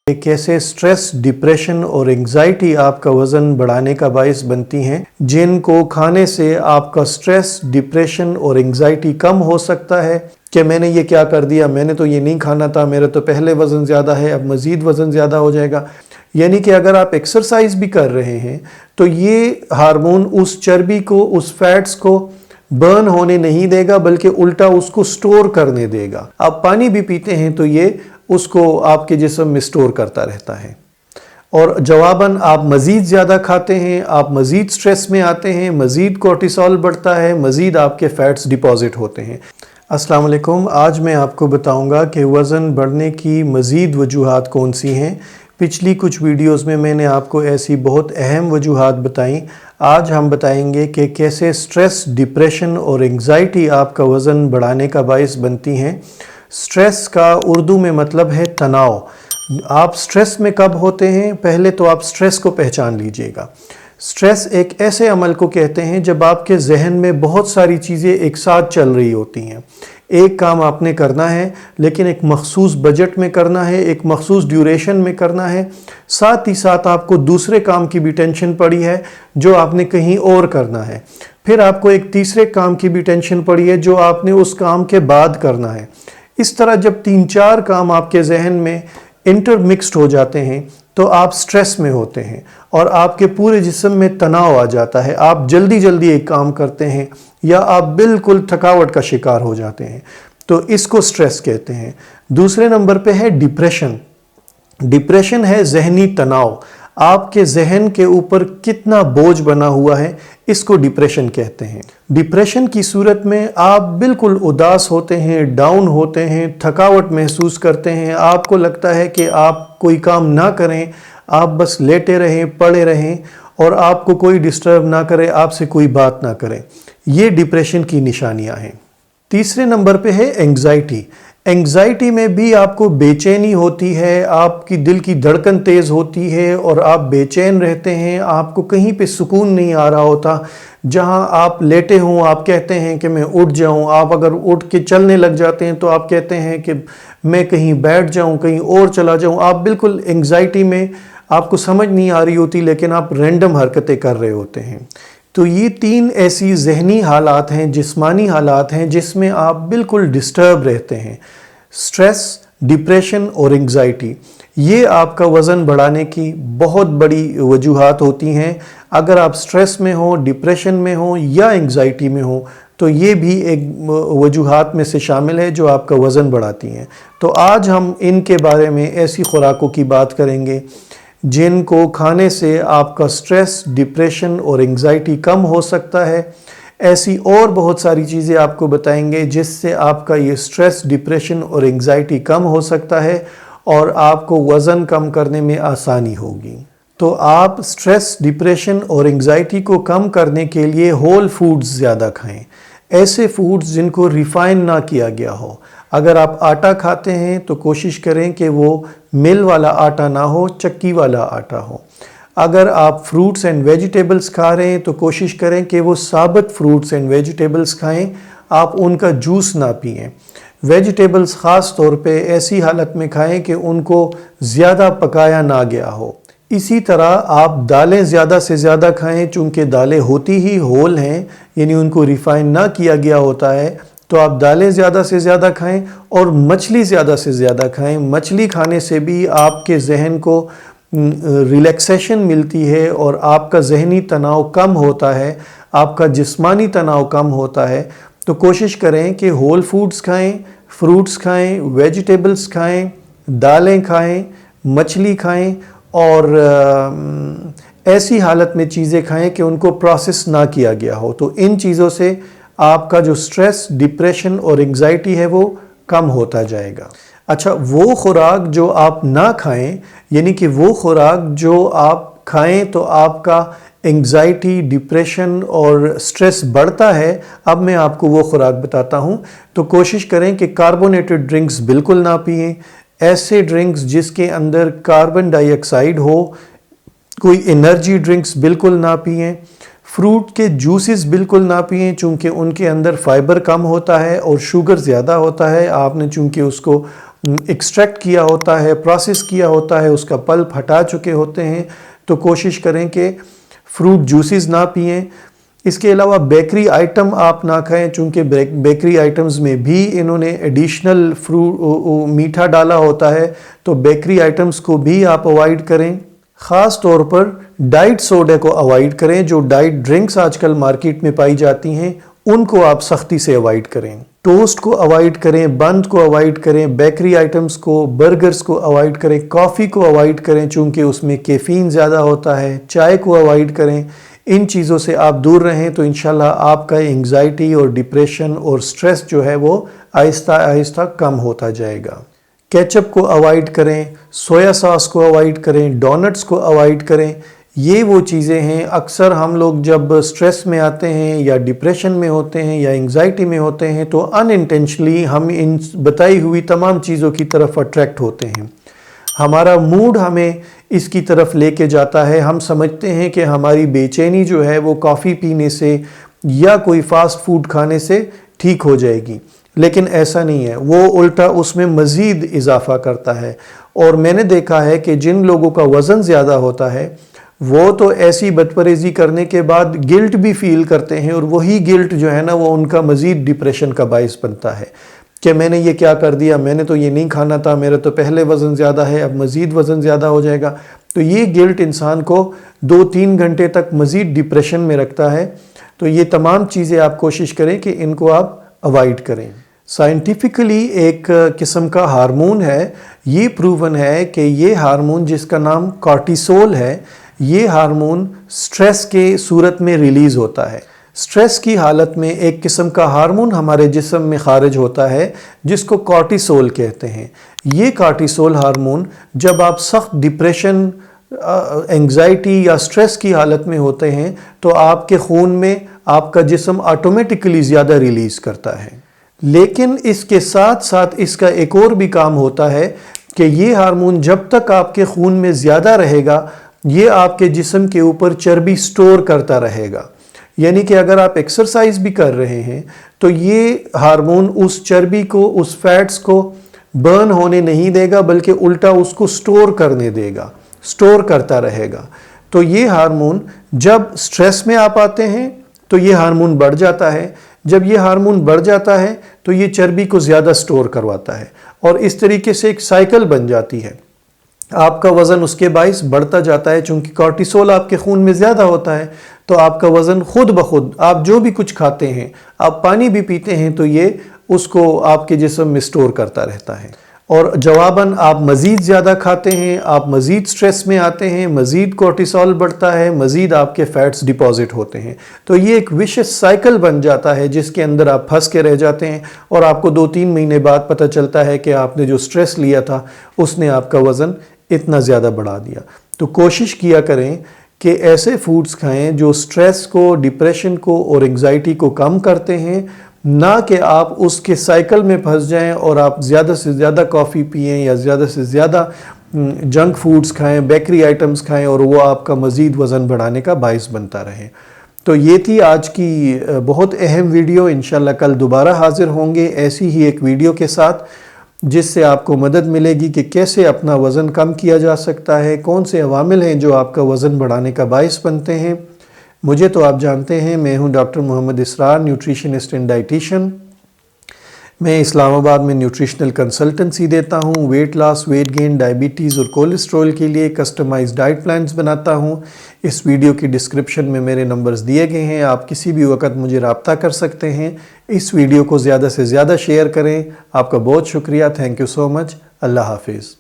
کہ کیسے stress, depression اور انگزائٹی آپ کا وزن بڑھانے کا باعث بنتی ہیں، جن کو کھانے سے آپ کا سٹریس، ڈپریشن اور انگزائٹی کم ہو سکتا ہے کہ میں نے یہ کیا کر دیا، میں نے تو یہ نہیں کھانا تھا، میرا تو پہلے وزن زیادہ ہے، اب مزید وزن زیادہ ہو جائے گا۔ یعنی کہ اگر آپ ایکسرسائز بھی کر رہے ہیں تو یہ ہارمون اس چربی کو، اس فیٹس کو برن ہونے نہیں دے گا، بلکہ الٹا اس کو سٹور کرنے دے گا۔ آپ پانی بھی پیتے ہیں تو یہ اس کو آپ کے جسم میں سٹور کرتا رہتا ہے، اور جواباً آپ مزید زیادہ کھاتے ہیں، آپ مزید سٹریس میں آتے ہیں، مزید کورٹیسول بڑھتا ہے، مزید آپ کے فیٹس ڈپازٹ ہوتے ہیں۔ السلام علیکم، آج میں آپ کو بتاؤں گا کہ وزن بڑھنے کی مزید وجوہات کون سی ہیں۔ پچھلی کچھ ویڈیوز میں نے آپ کو ایسی بہت اہم وجوہات بتائیں۔ آج ہم بتائیں گے کہ کیسے سٹریس، ڈپریشن اور انگزائٹی آپ کا وزن بڑھانے کا باعث بنتی ہیں۔ سٹریس کا اردو میں مطلب ہے تناؤ۔ آپ سٹریس میں کب ہوتے ہیں؟ پہلے تو آپ سٹریس کو پہچان لیجئے گا۔ سٹریس ایک ایسے عمل کو کہتے ہیں جب آپ کے ذہن میں بہت ساری چیزیں ایک ساتھ چل رہی ہوتی ہیں۔ ایک کام آپ نے کرنا ہے لیکن ایک مخصوص بجٹ میں کرنا ہے، ایک مخصوص ڈیوریشن میں کرنا ہے، ساتھ ہی ساتھ آپ کو دوسرے کام کی بھی ٹینشن پڑی ہے جو آپ نے کہیں اور کرنا ہے، پھر آپ کو ایک تیسرے کام کی بھی ٹینشن پڑی ہے جو آپ نے اس کام کے بعد کرنا ہے۔ اس طرح جب 3-4 کام آپ کے ذہن میں انٹرمکسڈ ہو جاتے ہیں تو آپ سٹریس میں ہوتے ہیں اور آپ کے پورے جسم میں تناؤ آ جاتا ہے۔ آپ جلدی جلدی ایک کام کرتے ہیں یا آپ بالکل تھکاوٹ کا شکار ہو جاتے ہیں، تو اس کو سٹریس کہتے ہیں۔ دوسرے نمبر پہ ہے ڈپریشن۔ ڈپریشن ہے ذہنی تناؤ۔ آپ کے ذہن کے اوپر کتنا بوجھ بنا ہوا ہے، اس کو ڈپریشن کہتے ہیں۔ ڈپریشن کی صورت میں آپ بالکل اداس ہوتے ہیں، ڈاؤن ہوتے ہیں، تھکاوٹ محسوس کرتے ہیں، آپ کو لگتا ہے کہ آپ کوئی کام نہ کریں، آپ بس لیٹے رہیں، پڑے رہیں اور آپ کو کوئی ڈسٹرب نہ کرے، آپ سے کوئی بات نہ کرے۔ یہ ڈپریشن کی نشانیاں ہیں۔ تیسرے نمبر پہ ہے انگزائٹی۔ انگزائٹی میں بھی آپ کو بے چینی ہوتی ہے، آپ کی دل کی دھڑکن تیز ہوتی ہے اور آپ بے چین رہتے ہیں، آپ کو کہیں پہ سکون نہیں آ رہا ہوتا۔ جہاں آپ لیٹے ہوں آپ کہتے ہیں کہ میں اٹھ جاؤں، آپ اگر اٹھ کے چلنے لگ جاتے ہیں تو آپ کہتے ہیں کہ میں کہیں بیٹھ جاؤں، کہیں اور چلا جاؤں۔ آپ بالکل انگزائٹی میں، آپ کو سمجھ نہیں آ رہی ہوتی لیکن آپ رینڈم حرکتیں کر رہے ہوتے ہیں۔ تو یہ 3 ایسی ذہنی حالات ہیں، جسمانی حالات ہیں جس میں آپ بالکل ڈسٹرب رہتے ہیں۔ سٹریس، ڈپریشن اور انگزائٹی، یہ آپ کا وزن بڑھانے کی بہت بڑی وجوہات ہوتی ہیں۔ اگر آپ سٹریس میں ہوں، ڈپریشن میں ہوں یا انگزائٹی میں ہوں تو یہ بھی ایک وجوہات میں سے شامل ہے جو آپ کا وزن بڑھاتی ہیں۔ تو آج ہم ان کے بارے میں ایسی خوراکوں کی بات کریں گے جن کو کھانے سے آپ کا سٹریس، ڈپریشن اور انگزائٹی کم ہو سکتا ہے۔ ایسی اور بہت ساری چیزیں آپ کو بتائیں گے جس سے آپ کا یہ سٹریس، ڈپریشن اور انگزائٹی کم ہو سکتا ہے اور آپ کو وزن کم کرنے میں آسانی ہوگی۔ تو آپ سٹریس، ڈپریشن اور انگزائٹی کو کم کرنے کے لیے ہول فوڈز زیادہ کھائیں، ایسے فوڈز جن کو ریفائن نہ کیا گیا ہو۔ اگر آپ آٹا کھاتے ہیں تو کوشش کریں کہ وہ مل والا آٹا نہ ہو، چکی والا آٹا ہو۔ اگر آپ فروٹس اینڈ ویجیٹیبلز کھا رہے ہیں تو کوشش کریں کہ وہ ثابت فروٹس اینڈ ویجیٹیبلز کھائیں، آپ ان کا جوس نہ پئیں۔ ویجیٹیبلز خاص طور پہ ایسی حالت میں کھائیں کہ ان کو زیادہ پکایا نہ گیا ہو۔ اسی طرح آپ دالیں زیادہ سے زیادہ کھائیں، چونکہ دالیں ہوتی ہی ہول ہیں، یعنی ان کو ریفائن نہ کیا گیا ہوتا ہے، تو آپ دالیں زیادہ سے زیادہ کھائیں اور مچھلی زیادہ سے زیادہ کھائیں۔ مچھلی کھانے سے بھی آپ کے ذہن کو ریلیکسیشن ملتی ہے اور آپ کا ذہنی تناؤ کم ہوتا ہے، آپ کا جسمانی تناؤ کم ہوتا ہے۔ تو کوشش کریں کہ ہول فوڈز کھائیں، فروٹس کھائیں، ویجیٹیبلز کھائیں، دالیں کھائیں، مچھلی کھائیں اور ایسی حالت میں چیزیں کھائیں کہ ان کو پروسیس نہ کیا گیا ہو۔ تو ان چیزوں سے آپ کا جو سٹریس، ڈپریشن اور انگزائٹی ہے وہ کم ہوتا جائے گا۔ اچھا، وہ خوراک جو آپ نہ کھائیں، یعنی کہ وہ خوراک جو آپ کھائیں تو آپ کا انگزائٹی، ڈپریشن اور سٹریس بڑھتا ہے، اب میں آپ کو وہ خوراک بتاتا ہوں۔ تو کوشش کریں کہ کاربونیٹڈ ڈرنکس بالکل نہ پئیں، ایسے ڈرنکس جس کے اندر کاربن ڈائی آکسائڈ ہو، کوئی انرجی ڈرنکس بالکل نہ پئیں، فروٹ کے جوسز بالکل نہ پئیں چونکہ ان کے اندر فائبر کم ہوتا ہے اور شوگر زیادہ ہوتا ہے۔ آپ نے چونکہ اس کو ایکسٹریکٹ کیا ہوتا ہے، پروسیس کیا ہوتا ہے، اس کا پلپ ہٹا چکے ہوتے ہیں، تو کوشش کریں کہ فروٹ جوسز نہ پئیں۔ اس کے علاوہ بیکری آئٹم آپ نہ کھائیں، چونکہ بیکری آئٹمز میں بھی انہوں نے ایڈیشنل میٹھا ڈالا ہوتا ہے، تو بیکری آئٹمز کو بھی آپ اوائڈ کریں۔ خاص طور پر ڈائٹ سوڈا کو اوائڈ کریں، جو ڈائٹ ڈرنکس آج کل مارکیٹ میں پائی جاتی ہیں ان کو آپ سختی سے اوائڈ کریں۔ ٹوسٹ کو اوائڈ کریں، بند کو اوائڈ کریں، بیکری آئٹمز کو، برگرز کو اوائڈ کریں، کافی کو اوائڈ کریں چونکہ اس میں کیفین زیادہ ہوتا ہے، چائے کو اوائڈ کریں۔ ان چیزوں سے آپ دور رہیں تو انشاءاللہ آپ کا انگزائٹی اور ڈپریشن اور سٹریس جو ہے وہ آہستہ آہستہ کم ہوتا جائے گا۔ کیچپ کو اوائڈ کریں، سویا ساس کو اوائڈ کریں، ڈونٹس کو اوائڈ کریں۔ یہ وہ چیزیں ہیں اکثر ہم لوگ جب سٹریس میں آتے ہیں یا ڈپریشن میں ہوتے ہیں یا انگزائٹی میں ہوتے ہیں تو ان انٹینشنلی ہم ان بتائی ہوئی تمام چیزوں کی طرف اٹریکٹ ہوتے ہیں۔ ہمارا موڈ ہمیں اس کی طرف لے کے جاتا ہے، ہم سمجھتے ہیں کہ ہماری بے چینی جو ہے وہ کافی پینے سے یا کوئی فاسٹ فوڈ کھانے سے ٹھیک ہو جائے گی، لیکن ایسا نہیں ہے، وہ الٹا اس میں مزید اضافہ کرتا ہے۔ اور میں نے دیکھا ہے کہ جن لوگوں کا وزن زیادہ ہوتا ہے وہ تو ایسی بدپریزی کرنے کے بعد گلٹ بھی فیل کرتے ہیں، اور وہی گلٹ جو ہے نا وہ ان کا مزید ڈپریشن کا باعث بنتا ہے کہ میں نے یہ کیا کر دیا، میں نے تو یہ نہیں کھانا تھا، میرا تو پہلے وزن زیادہ ہے، اب مزید وزن زیادہ ہو جائے گا۔ تو یہ گلٹ انسان کو 2-3 گھنٹے تک مزید ڈپریشن میں رکھتا ہے۔ تو یہ تمام چیزیں آپ کوشش کریں کہ ان کو آپ اوائڈ کریں۔ سائنٹیفکلی ایک قسم کا ہارمون ہے، یہ پروون ہے کہ یہ ہارمون جس کا نام کارٹیسول ہے، یہ ہارمون سٹریس کے صورت میں ریلیز ہوتا ہے۔ سٹریس کی حالت میں ایک قسم کا ہارمون ہمارے جسم میں خارج ہوتا ہے جس کو کارٹیسول کہتے ہیں۔ یہ کارٹیسول ہارمون جب آپ سخت ڈپریشن، انگزائٹی یا سٹریس کی حالت میں ہوتے ہیں تو آپ کے خون میں آپ کا جسم آٹومیٹکلی زیادہ ریلیز کرتا ہے۔ لیکن اس کے ساتھ ساتھ اس کا ایک اور بھی کام ہوتا ہے کہ یہ ہارمون جب تک آپ کے خون میں زیادہ رہے گا یہ آپ کے جسم کے اوپر چربی سٹور کرتا رہے گا، یعنی کہ اگر آپ ایکسرسائز بھی کر رہے ہیں تو یہ ہارمون اس چربی کو، اس فیٹس کو برن ہونے نہیں دے گا بلکہ الٹا اس کو سٹور کرنے دے گا، سٹور کرتا رہے گا۔ تو یہ ہارمون جب سٹریس میں آپ آتے ہیں تو یہ ہارمون بڑھ جاتا ہے، جب یہ ہارمون بڑھ جاتا ہے تو یہ چربی کو زیادہ سٹور کرواتا ہے، اور اس طریقے سے ایک سائیکل بن جاتی ہے۔ آپ کا وزن اس کے باعث بڑھتا جاتا ہے، چونکہ کارٹیسول آپ کے خون میں زیادہ ہوتا ہے تو آپ کا وزن خود بخود، آپ جو بھی کچھ کھاتے ہیں، آپ پانی بھی پیتے ہیں تو یہ اس کو آپ کے جسم میں سٹور کرتا رہتا ہے، اور جواباً آپ مزید زیادہ کھاتے ہیں، آپ مزید سٹریس میں آتے ہیں، مزید کارٹیسول بڑھتا ہے، مزید آپ کے فیٹس ڈپازٹ ہوتے ہیں۔ تو یہ ایک وشس سائیکل بن جاتا ہے جس کے اندر آپ پھنس کے رہ جاتے ہیں، اور آپ کو 2-3 مہینے بعد پتہ چلتا ہے کہ آپ نے جو سٹریس لیا تھا اس نے آپ کا وزن اتنا زیادہ بڑھا دیا۔ تو کوشش کیا کریں کہ ایسے فوڈز کھائیں جو سٹریس کو، ڈپریشن کو اور انگزائٹی کو کم کرتے ہیں، نہ کہ آپ اس کے سائیکل میں پھنس جائیں اور آپ زیادہ سے زیادہ کافی پئیں یا زیادہ سے زیادہ جنک فوڈز کھائیں، بیکری آئٹمز کھائیں، اور وہ آپ کا مزید وزن بڑھانے کا باعث بنتا رہے۔ تو یہ تھی آج کی بہت اہم ویڈیو۔ انشاءاللہ کل دوبارہ حاضر ہوں گے ایسی ہی ایک ویڈیو کے ساتھ جس سے آپ کو مدد ملے گی کہ کیسے اپنا وزن کم کیا جا سکتا ہے، کون سے عوامل ہیں جو آپ کا وزن بڑھانے کا باعث بنتے ہیں۔ مجھے تو آپ جانتے ہیں، میں ہوں doctor Muhammad Israr, nutritionist and dietitian. میں اسلام آباد میں نیوٹریشنل کنسلٹنسی دیتا ہوں، weight loss, weight gain, diabetes اور کولیسٹرول کے لیے کسٹمائز ڈائٹ پلانز بناتا ہوں۔ اس ویڈیو کی ڈسکرپشن میں میرے نمبرز دیے گئے ہیں، آپ کسی بھی وقت مجھے رابطہ کر سکتے ہیں۔ اس ویڈیو کو زیادہ سے زیادہ شیئر کریں۔ آپ کا بہت شکریہ، تھینک یو سو مچ، اللہ حافظ۔